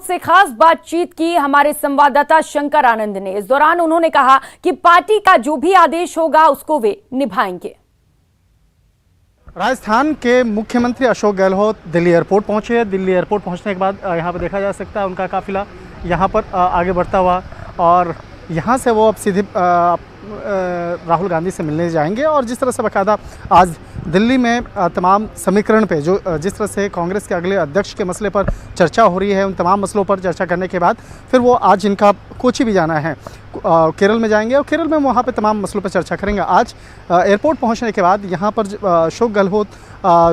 से खास बातचीत की हमारे संवाददाता शंकर आनंद ने। इस दौरान उन्होंने कहा कि पार्टी का जो भी आदेश होगा उसको वे निभाएंगे। राजस्थान के मुख्यमंत्री अशोक गहलोत दिल्ली एयरपोर्ट पहुंचे। दिल्ली एयरपोर्ट पहुंचने के बाद यहां पर देखा जा सकता है उनका काफिला यहां पर आगे बढ़ता हुआ, और यहां से वो अब सीधे राहुल गांधी से मिलने जाएंगे। और जिस तरह से बाकायदा आज दिल्ली में तमाम समीकरण पे जिस तरह से कांग्रेस के अगले अध्यक्ष के मसले पर चर्चा हो रही है, उन तमाम मसलों पर चर्चा करने के बाद फिर वो आज इनका कोची भी जाना है, केरल में जाएंगे और केरल में वहाँ पे तमाम मसलों पर चर्चा करेंगे। आज एयरपोर्ट पहुँचने के बाद यहाँ पर अशोक गहलोत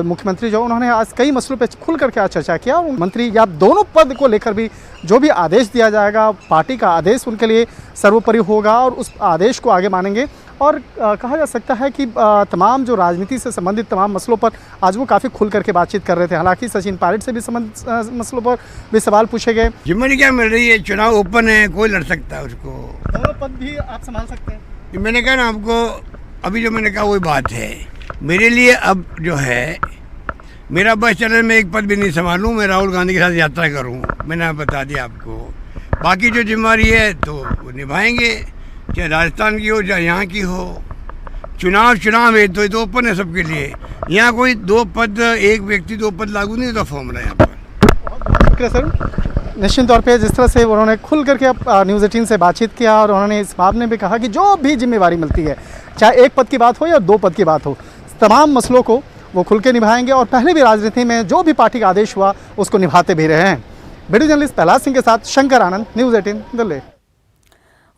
मुख्यमंत्री जो उन्होंने आज कई मसलों पर खुल करके आज चर्चा किया। मंत्री या दोनों पद को लेकर भी जो भी आदेश दिया जाएगा, पार्टी का आदेश उनके लिए सर्वोपरि होगा और उस आदेश को आगे मानेंगे। और कहा जा सकता है कि तमाम जो राजनीति से संबंधित तमाम मसलों पर आज वो काफ़ी खुल करके बातचीत कर रहे थे। हालांकि सचिन पायलट से भी संबंधित मसलों पर भी सवाल पूछे गए। जिम्मेदारी क्या मिल रही है, चुनाव ओपन है, कोई लड़ सकता है उसको। दोनों पद भी आप संभाल सकते हैं। मैंने कहा ना आपको, अभी जो मैंने कहा वही बात है। मेरे लिए अब जो है मेरा बस चले, मैं एक पद भी नहीं संभालूँ, मैं राहुल गांधी के साथ यात्रा करूँ, मैंने बता दिया आपको। बाकी जो जिम्मेदारी है तो वो निभाएंगे, चाहे राजस्थान की हो चाहे यहाँ की हो। चुनाव है तो ये तो ओपन है सबके लिए। यहाँ कोई दो पद, एक व्यक्ति दो पद लागू नहीं होता फॉर्मूला यहाँ पर। सर, निश्चित तौर पे जिस तरह से उन्होंने खुल करके न्यूज़ 18 से बातचीत किया और उन्होंने इस बात में भी कहा कि जो भी जिम्मेवारी मिलती है, चाहे एक पद की बात हो या दो पद की बात हो, तमाम मसलों को वो खुल के निभाएंगे और पहले भी राजनीति में जो भी पार्टी का आदेश हुआ उसको निभाते भी रहे हैं। वीडियो जर्नलिस्ट प्रहलाद सिंह के साथ शंकर आनंद, न्यूज़ 18 दिल्ली।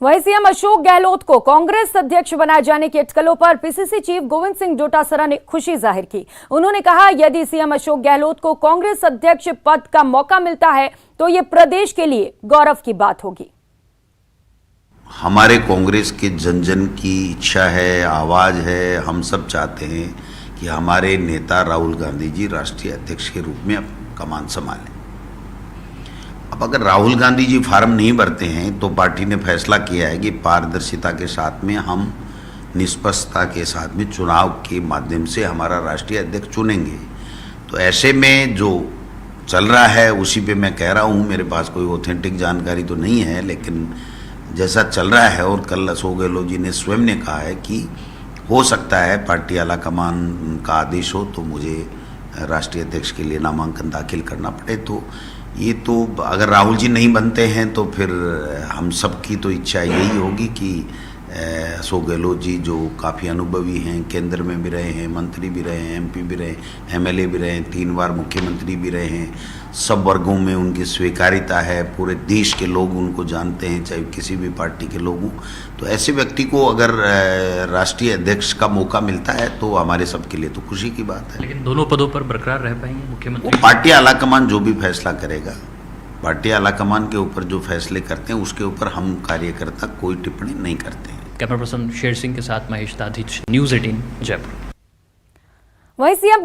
वहीं सीएम अशोक गहलोत को कांग्रेस अध्यक्ष बनाए जाने की अटकलों पर पीसीसी चीफ गोविंद सिंह डोटासरा ने खुशी जाहिर की। उन्होंने कहा, यदि सीएम अशोक गहलोत को कांग्रेस अध्यक्ष पद का मौका मिलता है तो ये प्रदेश के लिए गौरव की बात होगी। हमारे कांग्रेस के जन जन की इच्छा है, आवाज है। हम सब चाहते हैं कि हमारे नेता राहुल गांधी जी राष्ट्रीय अध्यक्ष के रूप में अब कमान संभालें। अब अगर राहुल गांधी जी फार्म नहीं भरते हैं तो पार्टी ने फैसला किया है कि पारदर्शिता के साथ में हम निष्पक्षता के साथ में चुनाव के माध्यम से हमारा राष्ट्रीय अध्यक्ष चुनेंगे। तो ऐसे में जो चल रहा है उसी पे मैं कह रहा हूँ। मेरे पास कोई ऑथेंटिक जानकारी तो नहीं है, लेकिन जैसा चल रहा है, और कल अशोक गहलोत जी ने स्वयं ने कहा है कि हो सकता है पार्टी आलाकमान का आदेश हो तो मुझे राष्ट्रीय अध्यक्ष के लिए नामांकन दाखिल करना पड़े। तो ये तो अगर राहुल जी नहीं बनते हैं तो फिर हम सब की तो इच्छा यही होगी कि अशोक गहलोत जी जो काफ़ी अनुभवी हैं, केंद्र में भी रहे हैं, मंत्री भी रहे हैं, एमपी भी रहे, एमएलए भी रहे, 3 बार मुख्यमंत्री भी रहे हैं, सब वर्गों में उनकी स्वीकारिता है, पूरे देश के लोग उनको जानते हैं, चाहे किसी भी पार्टी के लोग हों। तो ऐसे व्यक्ति को अगर राष्ट्रीय अध्यक्ष का मौका मिलता है तो हमारे सबके लिए तो खुशी की बात है। लेकिन दोनों पदों पर बरकरार रह पाएंगे मुख्यमंत्री? वो पार्टी आलाकमान जो भी फैसला करेगा, पार्टी आलाकमान के ऊपर जो फैसले करते हैं उसके ऊपर हम कार्यकर्ता कोई टिप्पणी नहीं करते हैं। कैमरा पर्सन शेर सिंह के साथ महेश दाधिच, न्यूज़ 18 जयपुर। वहीं सीएम